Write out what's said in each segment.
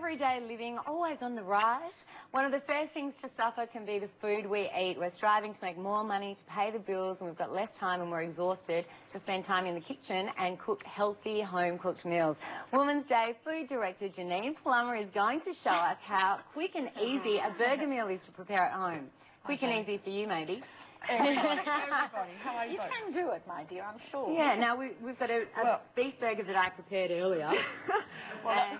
everyday living always on the rise? One of the first things to suffer can be the food we eat. We're striving to make more money to pay the bills, and we've got less time and we're exhausted to spend time in the kitchen and cook healthy home-cooked meals. Women's Day food director Jenenne Plummer is going to show us how quick and easy a burger meal is to prepare at home. Quick and easy for you, maybe. Everybody. How are you both? Can do it, my dear, I'm sure. Yeah, now we've got a beef burger that I prepared earlier. Well,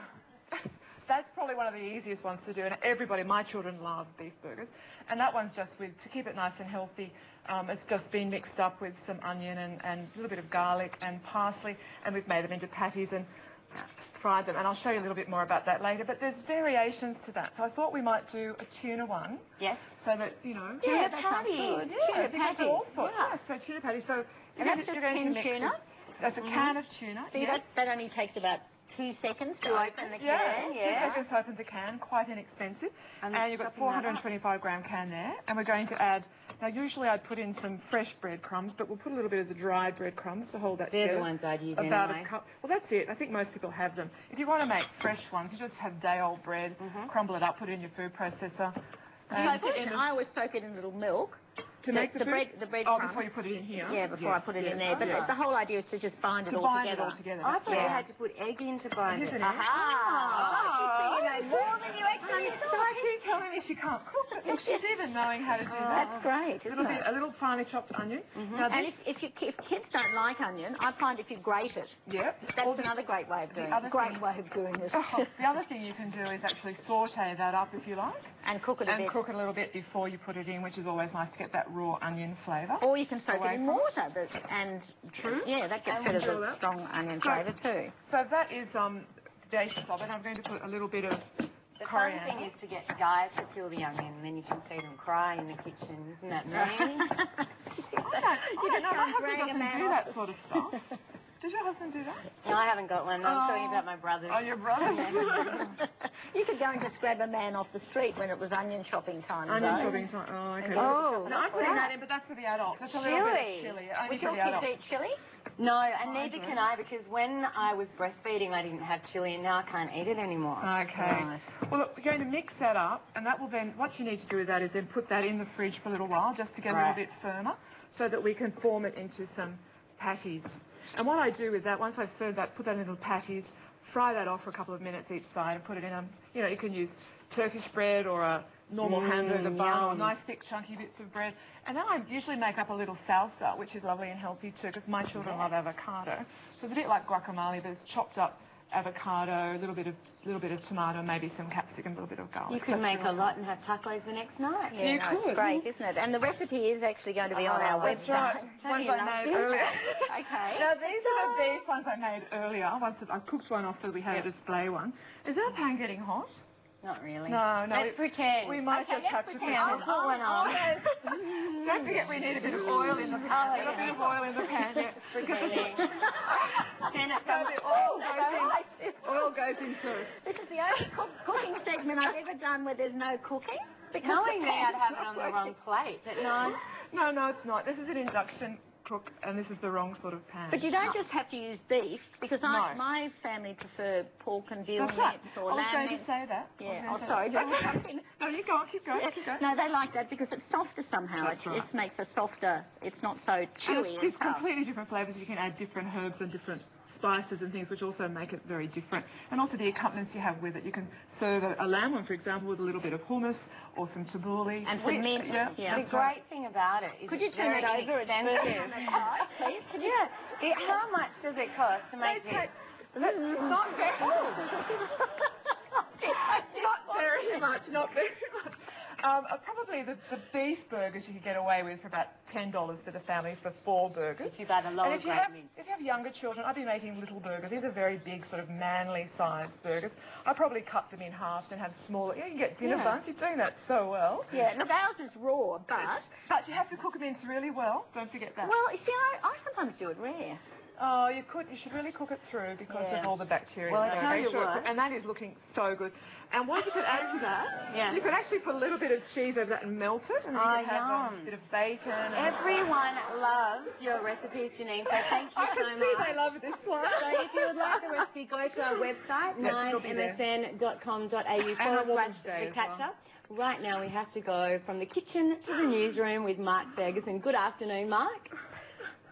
that's probably one of the easiest ones to do, and everybody, my children love beef burgers, and that one's just to keep it nice and healthy. It's just been mixed up with some onion and a little bit of garlic and parsley, and we've made them into patties and fried them, and I'll show you a little bit more about that later, but there's variations to that. So I thought we might do a tuna one. Yes. So that, you know. Tuna patties. Yeah, Tuna patties. All sorts. Yeah. So tuna patties. So and that's just tin tuna? That's a can of tuna. See, that only takes about 2 seconds to open the can. Yeah, 2 seconds to open the can, quite inexpensive. And you've got 425 gram can there. And we're going to add, now usually I'd put in some fresh breadcrumbs, but we'll put a little bit of the dried breadcrumbs to hold that together. They're the ones I'd use about anyway. a cup. Well, that's it. I think most people have them. If you want to make fresh ones, you just have day-old bread, crumble it up, put it in your food processor. I always soak it in a little milk. To make the bread? The bread Oh, before you put it in here? Yeah, before I put it in there. But the whole idea is to just bind it all together. I thought you had to put egg in to bind it. Aha! You know more than you actually thought. So I keep telling me she can't cook, but look, she's even knowing how to do that. That's great, isn't it? A little finely chopped onion. Now And if kids don't like onion, I find if you grate it, that's another great way of doing it. Great way of doing this. The other thing you can do is actually saute that up if you like. And cook it a bit. And cook it a little bit before you put it in, which is always nice to get that raw onion flavour. Or you can soak it in water. True. Yeah, that gets rid of the strong onion flavour too. So that is the basis of it. I'm going to put a little bit of coriander. The fun thing is to get the guys to peel the onion, and then you can see them cry in the kitchen. Isn't that mean? I don't know. My husband doesn't do that sort of stuff. Does your husband do that? No, I haven't got one. I'm talking about my brothers. Oh, your brothers? You could go and just grab a man off the street when it was onion shopping time. Onion shopping time. Oh, okay. Oh, no, I'm putting that in, but that's for the adults. That's a little bit of chili. Would your kids eat chili? No, and neither can I, because when I was breastfeeding, I didn't have chili, and now I can't eat it anymore. Okay. Right. Well, look, we're going to mix that up, and that will then, what you need to do with that is then put that in the fridge for a little while, just to get a little bit firmer, so that we can form it into some patties. And what I do with that, once I've served that, put that in little patties, fry that off for a couple of minutes each side, and put it in a, you can use Turkish bread or a normal hamburger bun or nice thick chunky bits of bread. And then I usually make up a little salsa, which is lovely and healthy too, because my children love avocado. So it's a bit like guacamole, but it's chopped up avocado, a little bit of tomato, maybe some capsicum, a little bit of garlic. You could make a lot and have tacos the next night. Yeah, you could. It's great, isn't it? And the recipe is actually going to be on our website. Right. Ones I made earlier. Okay. Now, these are the beef ones I made earlier. Once I cooked one off so we had a display one. Is our pan getting hot? Not really. No. Let's pretend. We might just have to pretend. I'll put one on. Don't forget we need a bit of oil in the pan. A bit of oil in the pan. Pretending. Oil goes in first. This is the only cooking segment I've ever done where there's no cooking. Knowing me, I'd have it on the wrong plate, but no. No, it's not. This is an induction cook, and this is the wrong sort of pan. But you don't just have to use beef, because my family prefer pork and veal mince or lamb mince. I was going to say that. Yeah. Sorry. No, you go on, keep going. No, they like that because it's softer somehow. It just makes a softer. It's not so chewy. It's completely different flavours. You can add different herbs and different spices and things, which also make it very different. And also the accompaniments you have with it. You can serve a lamb one, for example, with a little bit of hummus or some tabbouleh. And some mint. The great thing about it is could you turn it over? Expensive. Please? How much does it cost to make this? Not very much. Not very much. Probably the beef burgers you could get away with for about $10 for the family for 4 burgers. If you've had a lower grade mint. If you have younger children, I'd be making little burgers. These are very big, sort of manly-sized burgers. I probably cut them in half and have smaller. You can get dinner buns. You're doing that so well. Yeah, look, ours is raw, but you have to cook them in really well. Don't forget that. Well, you see, I sometimes do it rare. Oh, you should really cook it through because of all the bacteria. Well, I tell you what. And that is looking so good. And what you could add to that, you could actually put a little bit of cheese over that and melt it. And then you could have a bit of bacon. Everyone loves your recipes, Jenenne, so thank you so much. I can see they love this one. So if you would like the recipe, go to our website, 9msn.com.au/the catch-up. Right now we have to go from the kitchen to the newsroom with Mark Ferguson. Good afternoon, Mark.